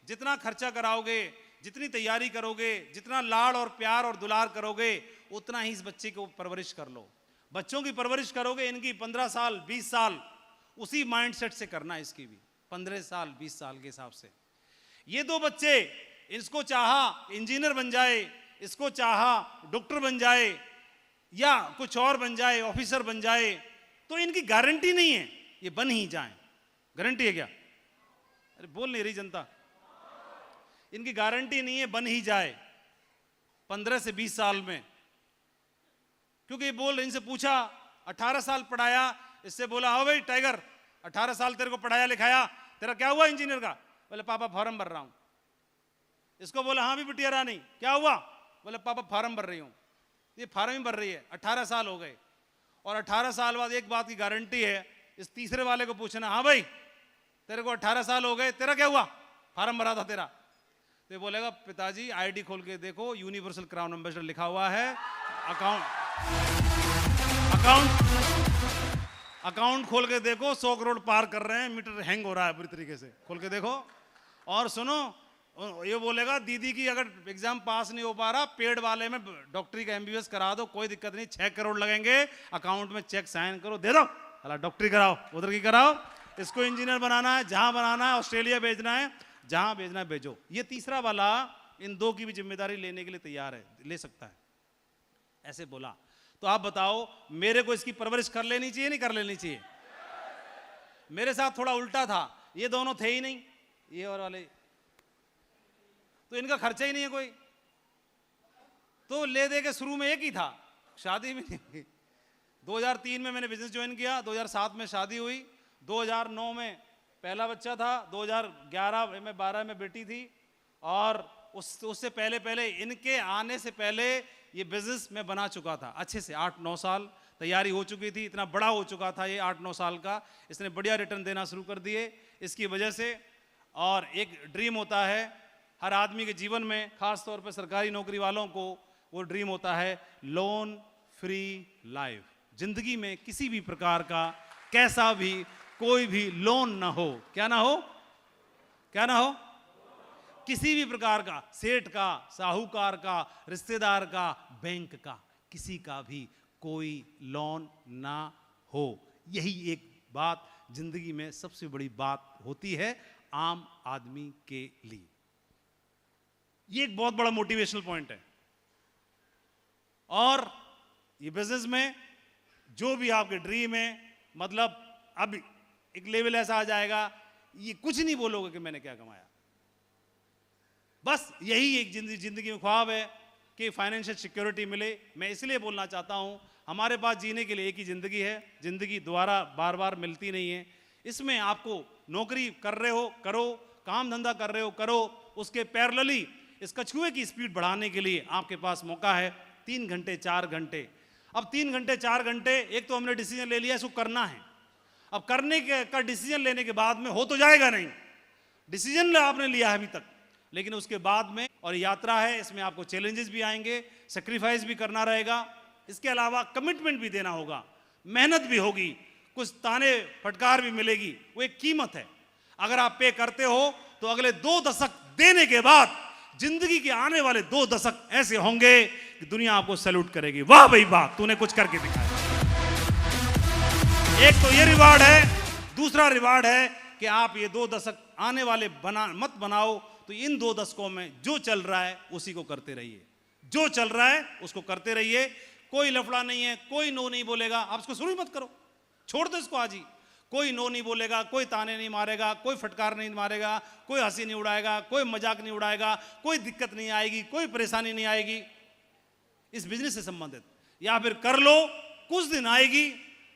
जितना खर्चा कराओगे, जितनी तैयारी करोगे, जितना लाड़ और प्यार और दुलार करोगे, उतना ही इस बच्चे को परवरिश कर लो। बच्चों की परवरिश करोगे, इनकी 15 साल 20 साल उसी माइंडसेट से करना, इसकी भी 15 साल 20 साल के हिसाब से। ये 2 बच्चे, इसको चाहा इंजीनियर बन जाए, इसको चाहा डॉक्टर बन जाए, या कुछ और बन जाए, ऑफिसर बन जाए, तो इनकी गारंटी नहीं है ये बन ही जाए। गारंटी है क्या? अरे बोल नहीं रही जनता। इनकी गारंटी नहीं है बन ही जाए 15 से 20 साल में। क्योंकि बोल, इनसे पूछा 18 साल पढ़ाया, इससे बोला हाँ भाई टाइगर 18 साल तेरे को पढ़ाया लिखाया, तेरा क्या हुआ इंजीनियर का? बोले पापा फॉर्म भर रहा हूं। इसको बोला हाँ भी बिटिया रानी क्या हुआ? बोले पापा फॉर्म भर रही हूं। ये फॉर्म ही भर रही है, 18 साल हो गए। और 18 साल बाद एक बात की गारंटी है, इस तीसरे वाले को पूछना हाँ भाई तेरे को 18 साल हो गए, तेरा क्या हुआ? फॉर्म भरा था तेरा, तो ये बोलेगा पिताजी आईडी खोल के देखो, यूनिवर्सल क्राउन एम्बेसडर लिखा हुआ है, अकाउंट खोल के देखो, 100 करोड़ पार कर रहे हैं, मीटर हैंग हो रहा है बुरी तरीके से, खोल के देखो। और सुनो, ये बोलेगा दीदी की अगर एग्जाम पास नहीं हो पा रहा, पेड वाले में डॉक्टरी का एमबीबीएस करा दो, कोई दिक्कत नहीं, 6 करोड़ लगेंगे, अकाउंट में चेक साइन करो, दे दो, अला डॉक्टरी कराओ, उधर की कराओ, इसको इंजीनियर बनाना है, जहां बनाना है, ऑस्ट्रेलिया भेजना है, जहां भेजना है भेजो। ये तीसरा वाला इन दो की भी जिम्मेदारी लेने के लिए तैयार है, ले सकता है, ऐसे बोला। तो आप बताओ, मेरे को इसकी परवरिश कर लेनी चाहिए नहीं कर लेनी चाहिए? मेरे साथ थोड़ा उल्टा था, ये दोनों थे ही नहीं, ये और वाले, तो इनका खर्चा ही नहीं है कोई, तो ले दे के शुरू में एक ही था, शादी भी नहीं हुई। 2003 में मैंने बिजनेस ज्वाइन किया, 2007 में शादी हुई, 2009 में पहला बच्चा था, 2011 में 12 में बेटी थी, और उससे पहले इनके आने से पहले ये बिजनेस मैं बना चुका था अच्छे से, 8-9 साल तैयारी हो चुकी थी, इतना बड़ा हो चुका था ये 8-9 साल का, इसने बढ़िया रिटर्न देना शुरू कर दिए इसकी वजह से। और एक ड्रीम होता है हर आदमी के जीवन में, खास तौर पे सरकारी नौकरी वालों को, वो ड्रीम होता है लोन फ्री लाइफ। जिंदगी में किसी भी प्रकार का कैसा भी कोई भी लोन ना हो, क्या ना हो, क्या ना हो, किसी भी प्रकार का, सेठ का, साहूकार का, रिश्तेदार का, बैंक का, किसी का भी कोई लोन ना हो। यही एक बात जिंदगी में सबसे बड़ी बात होती है आम आदमी के लिए। ये एक बहुत बड़ा मोटिवेशनल पॉइंट है। और ये बिजनेस में जो भी आपके ड्रीम है, मतलब अब एक लेवल ऐसा आ जाएगा, ये कुछ नहीं बोलोगे कि मैंने क्या कमाया, बस यही एक जिंदगी में ख्वाब है कि फाइनेंशियल सिक्योरिटी मिले। मैं इसलिए बोलना चाहता हूं, हमारे पास जीने के लिए एक ही जिंदगी है, जिंदगी दोबारा बार बार मिलती नहीं है। इसमें आपको नौकरी कर रहे हो करो, काम धंधा कर रहे हो करो, उसके पैरेलली इस कछुए की स्पीड बढ़ाने के लिए आपके पास मौका है 3 घंटे 4 घंटे। अब 3 घंटे 4 घंटे, एक तो हमने डिसीजन ले लिया इसको करना है, अब करने का डिसीजन लेने के बाद में हो तो जाएगा नहीं, डिसीजन आपने लिया है अभी तक, लेकिन उसके बाद में और यात्रा है, इसमें आपको चैलेंजेस भी आएंगे, सेक्रीफाइस भी करना रहेगा, इसके अलावा कमिटमेंट भी देना होगा, मेहनत भी होगी, कुछ ताने फटकार भी मिलेगी, वो एक कीमत है। अगर आप पे करते हो तो अगले 2 दशक देने के बाद जिंदगी के आने वाले 2 दशक ऐसे होंगे कि दुनिया आपको सैल्यूट करेगी, वाह भाई वाह, तूने कुछ करके दिखाया। एक तो ये रिवार्ड है, दूसरा रिवार्ड है कि आप ये 2 दशक आने वाले मत बनाओ, तो इन 2 दशकों में जो चल रहा है उसी को करते रहिए, जो चल रहा है उसको करते रहिए। कोई लफड़ा नहीं है, कोई नो नहीं बोलेगा, आप इसको शुरू ही मत करो, छोड़ दो इसको आज ही। कोई नो नहीं बोलेगा, कोई ताने नहीं मारेगा, कोई फटकार नहीं मारेगा, कोई हंसी नहीं उड़ाएगा, कोई मजाक नहीं उड़ाएगा, कोई दिक्कत नहीं आएगी, कोई परेशानी नहीं आएगी इस बिजनेस से संबंधित। या फिर कर लो, कुछ दिन आएगी,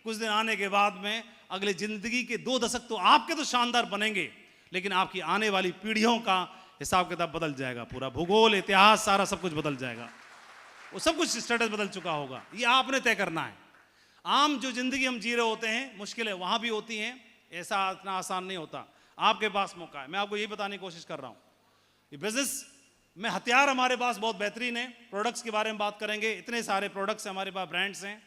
कुछ दिन आने के बाद में अगले जिंदगी के 2 दशक तो आपके तो शानदार बनेंगे, लेकिन आपकी आने वाली पीढ़ियों का हिसाब किताब बदल जाएगा, पूरा भूगोल, इतिहास, सारा सब कुछ बदल जाएगा, वो सब कुछ स्टेटस बदल चुका होगा। ये आपने तय करना है। आम जो जिंदगी हम जी रहे होते हैं, मुश्किलें वहां भी होती हैं, ऐसा इतना आसान नहीं होता। आपके पास मौका है, मैं आपको यही बताने की कोशिश कर रहा हूं। ये बिजनेस में हथियार हमारे पास बहुत बेहतरीन है। प्रोडक्ट्स के बारे में बात करेंगे, इतने सारे प्रोडक्ट्स हमारे पास, ब्रांड्स हैं,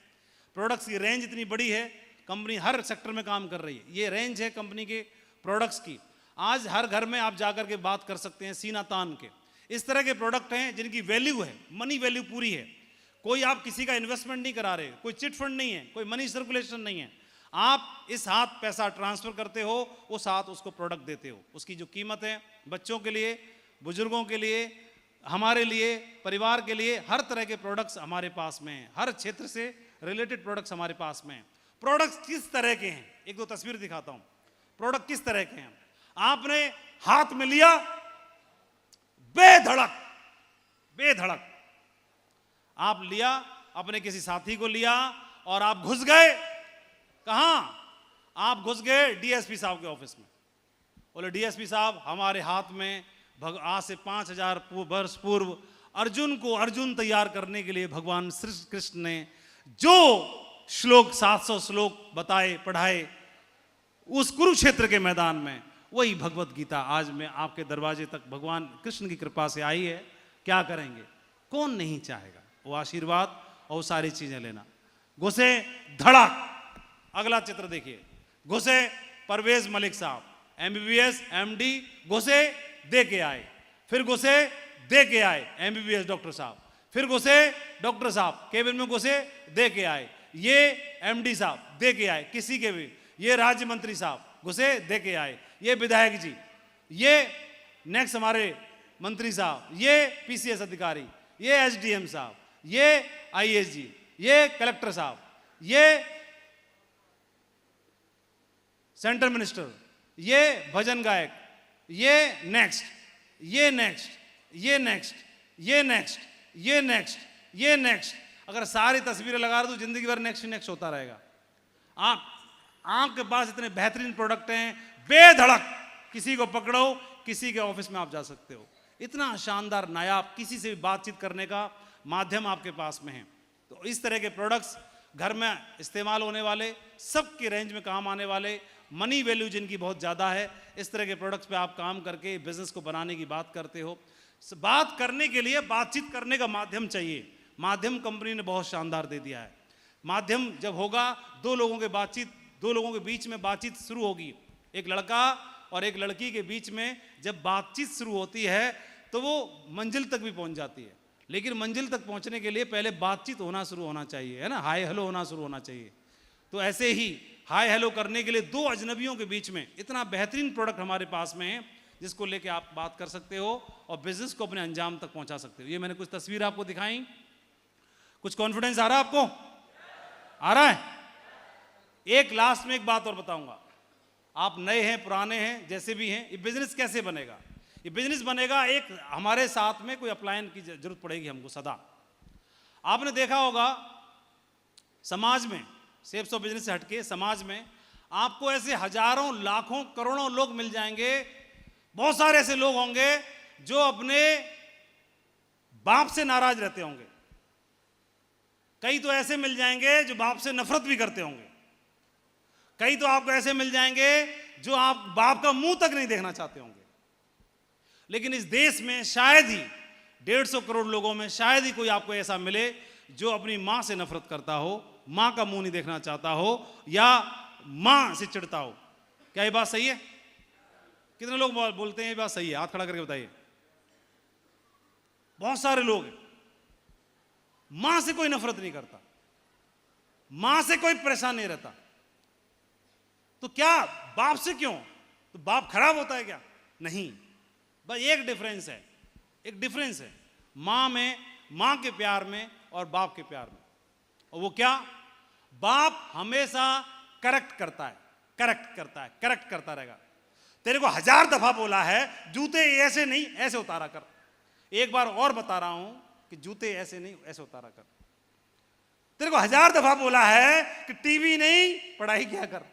प्रोडक्ट्स की रेंज इतनी बड़ी है, कंपनी हर सेक्टर में काम कर रही है। ये रेंज है कंपनी के प्रोडक्ट्स की। आज हर घर में आप जाकर के बात कर सकते हैं सीना तान के। इस तरह के प्रोडक्ट हैं जिनकी वैल्यू है, मनी वैल्यू पूरी है। कोई आप किसी का इन्वेस्टमेंट नहीं करा रहे, कोई चिट फंड नहीं है, कोई मनी सर्कुलेशन नहीं है। आप इस हाथ पैसा ट्रांसफर करते हो, उस हाथ उसको प्रोडक्ट देते हो। उसकी जो कीमत है, बच्चों के लिए, बुजुर्गों के लिए, हमारे लिए, परिवार के लिए, हर तरह के प्रोडक्ट्स हमारे पास में हैं। हर क्षेत्र से रिलेटेड प्रोडक्ट्स हमारे पास में हैं। प्रोडक्ट्स किस तरह के हैं, 1-2 तस्वीर दिखाता हूं। प्रोडक्ट किस तरह के हैं, आपने हाथ में लिया, बेधड़क आप लिया, अपने किसी साथी को लिया और आप घुस गए। कहां? आप घुस गए डीएसपी साहब के ऑफिस में। बोले डीएसपी साहब, हमारे हाथ में आज से 5000 वर्ष पूर्व अर्जुन को अर्जुन तैयार करने के लिए भगवान श्री कृष्ण ने जो श्लोक 700 श्लोक बताए, पढ़ाए, उस कुरुक्षेत्र के मैदान में वही भगवत गीता आज मैं आपके दरवाजे तक भगवान कृष्ण की कृपा से आई है। क्या करेंगे? कौन नहीं चाहेगा वो आशीर्वाद और वो सारी चीजें लेना। घुसे धड़क, अगला चित्र देखिए, घुसे परवेज मलिक साहब MBBS MD, घुसे दे के आए, फिर घुसे दे के आए MBBS डॉक्टर साहब, फिर घुसे डॉक्टर साहब केबिन में घुसे दे के आए, ये MD साहब दे के आए किसी के भी, ये राज्य मंत्री साहब घुसे दे के आए, ये विधायक जी, ये नेक्स्ट हमारे मंत्री साहब, ये PCS अधिकारी, ये SDM साहब, ये IAS जी, ये कलेक्टर साहब, ये सेंट्रल मिनिस्टर, ये भजन गायक, ये नेक्स्ट, ये नेक्स्ट, ये नेक्स्ट, ये नेक्स्ट, ये नेक्स्ट, ये नेक्स्ट। अगर सारी तस्वीरें लगा दो जिंदगी भर नेक्स्ट नेक्स्ट होता रहेगा। आपके पास इतने बेहतरीन प्रोडक्ट हैं, बेधड़क किसी को पकड़ो, किसी के ऑफिस में आप जा सकते हो। इतना शानदार नायाब किसी से भी बातचीत करने का माध्यम आपके पास में है। तो इस तरह के प्रोडक्ट्स घर में इस्तेमाल होने वाले, सबकी रेंज में काम आने वाले, मनी वैल्यू जिनकी बहुत ज़्यादा है, इस तरह के प्रोडक्ट्स पे आप काम करके बिजनेस को बनाने की बात करते हो। बात करने के लिए बातचीत करने का माध्यम चाहिए। माध्यम कंपनी ने बहुत शानदार दे दिया है। माध्यम जब होगा, दो लोगों के बीच में बातचीत शुरू होगी। एक लड़का और एक लड़की के बीच में जब बातचीत शुरू होती है तो वो मंजिल तक भी पहुंच जाती है, लेकिन मंजिल तक पहुंचने के लिए पहले बातचीत होना शुरू होना चाहिए, है ना, हाय हेलो होना शुरू होना चाहिए। तो ऐसे ही हाय हेलो करने के लिए दो अजनबियों के बीच में इतना बेहतरीन प्रोडक्ट हमारे पास में है, जिसको लेके आप बात कर सकते हो और बिजनेस को अपने अंजाम तक पहुंचा सकते हो। ये मैंने कुछ तस्वीर आपको दिखाई। कुछ कॉन्फिडेंस आ रहा है आपको? आ रहा है? एक लास्ट में एक बात और बताऊंगा। आप नए हैं, पुराने हैं, जैसे भी हैं, ये बिजनेस कैसे बनेगा? ये बिजनेस बनेगा, एक हमारे साथ में कोई अपलायन की जरूरत पड़ेगी हमको सदा। आपने देखा होगा समाज में, शेप्स ऑफ बिजनेस से हटके समाज में आपको ऐसे हजारों लाखों करोड़ों लोग मिल जाएंगे। बहुत सारे ऐसे लोग होंगे जो अपने बाप से नाराज रहते होंगे। कई तो ऐसे मिल जाएंगे जो बाप से नफरत भी करते होंगे। कई तो आपको ऐसे मिल जाएंगे जो आप बाप का मुंह तक नहीं देखना चाहते होंगे। लेकिन इस देश में शायद ही 150 करोड़ लोगों में शायद ही कोई आपको ऐसा मिले जो अपनी मां से नफरत करता हो, मां का मुंह नहीं देखना चाहता हो या मां से चिढ़ता हो। क्या ये बात सही है? कितने लोग बोलते हैं ये बात सही है? हाथ खड़ा करके बताइए। बहुत सारे लोग हैं। मां से कोई नफरत नहीं करता, मां से कोई परेशान नहीं रहता। तो क्या बाप से क्यों? तो बाप खराब होता है क्या? नहीं, बस एक डिफरेंस है, एक डिफरेंस है मां में, मां के प्यार में और बाप के प्यार में। और वो क्या? बाप हमेशा करेक्ट करता है, करेक्ट करता है, करेक्ट करता रहेगा। तेरे को 1000 दफा बोला है जूते ऐसे नहीं ऐसे उतारा कर, एक बार और बता रहा हूं कि जूते ऐसे नहीं ऐसे उतारा कर। तेरे को 1000 दफा बोला है कि टीवी नहीं पढ़ाई क्या कर।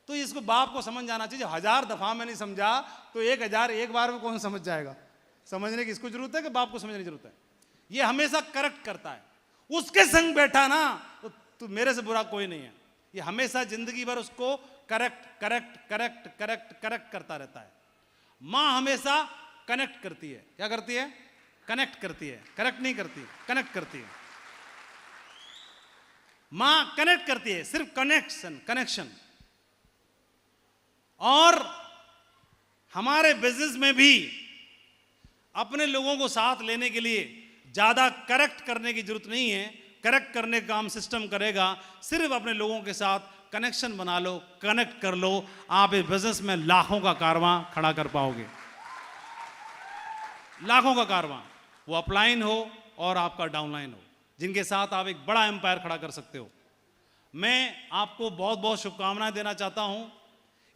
तो इसको बाप को समझ जाना चाहिए। 1000 दफा में नहीं समझा तो 1000 एक बार में कौन समझ जाएगा? समझने की इसको जरूरत है कि बाप को समझने की जरूरत है? ये हमेशा करेक्ट करता है। उसके संग बैठा ना तो मेरे से बुरा कोई नहीं है। ये हमेशा जिंदगी भर उसको correct correct correct correct correct करता रहता है। मां हमेशा कनेक्ट करती है। क्या करती है? कनेक्ट करती है, करेक्ट नहीं करती, कनेक्ट करती है। मां कनेक्ट करती है, सिर्फ कनेक्शन, कनेक्शन। और हमारे बिजनेस में भी अपने लोगों को साथ लेने के लिए ज्यादा करेक्ट करने की जरूरत नहीं है। करेक्ट करने का काम सिस्टम करेगा। सिर्फ अपने लोगों के साथ कनेक्शन बना लो, कनेक्ट कर लो, आप इस बिजनेस में लाखों का कारवां खड़ा कर पाओगे। लाखों का कारवां, वो अपलाइन हो और आपका डाउनलाइन हो, जिनके साथ आप एक बड़ा एम्पायर खड़ा कर सकते हो। मैं आपको बहुत बहुत शुभकामनाएं देना चाहता हूं।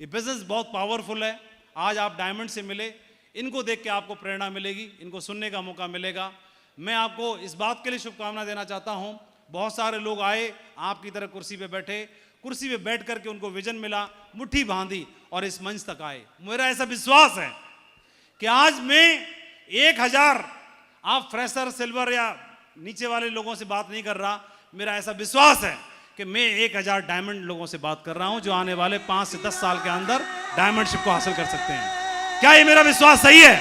ये बिजनेस बहुत पावरफुल है। आज आप डायमंड से मिले, इनको देख के आपको प्रेरणा मिलेगी, इनको सुनने का मौका मिलेगा। मैं आपको इस बात के लिए शुभकामना देना चाहता हूं, बहुत सारे लोग आए आपकी तरह कुर्सी पे बैठे, कुर्सी पे बैठ करके उनको विजन मिला, मुट्ठी बांधी और इस मंच तक आए। मेरा ऐसा विश्वास है कि आज मैं 1000, आप फ्रेशर, सिल्वर या नीचे वाले लोगों से बात नहीं कर रहा, मेरा ऐसा विश्वास है कि मैं 1000 डायमंड लोगों से बात कर रहा हूं जो आने वाले 5 से 10 साल के अंदर डायमंडशिप को हासिल कर सकते हैं। क्या ये मेरा विश्वास सही है?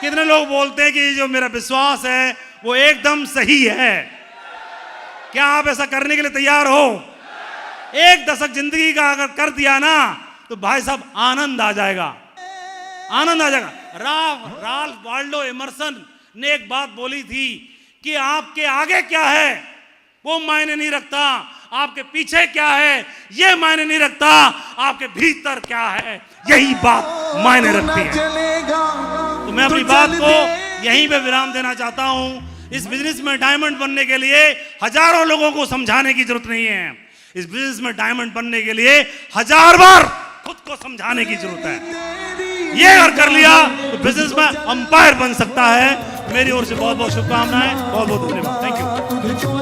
कितने लोग बोलते हैं कि ये जो मेरा विश्वास है वो एकदम सही है? क्या आप ऐसा करने के लिए तैयार हो? एक दशक जिंदगी का अगर कर दिया ना तो भाई साहब आनंद आ जाएगा, आनंद आ जाएगा। राल्फ वाल्डो एमर्सन ने एक बात बोली थी कि आपके आगे क्या है वो मायने नहीं रखता, आपके पीछे क्या है ये मायने नहीं रखता, आपके भीतर क्या है यही बात मायने रखती है। तो मैं अपनी बात को यहीं पे विराम देना चाहता हूं। इस बिजनेस में डायमंड बनने के लिए हजारों लोगों को समझाने की जरूरत नहीं है। इस बिजनेस में डायमंड बनने के लिए 1000 बार खुद को समझाने की जरूरत है। ये अगर कर लिया तो बिजनेस में अंपायर बन सकता है। मेरी ओर से बहुत बहुत शुभकामनाएं, बहुत बहुत धन्यवाद। Thank you.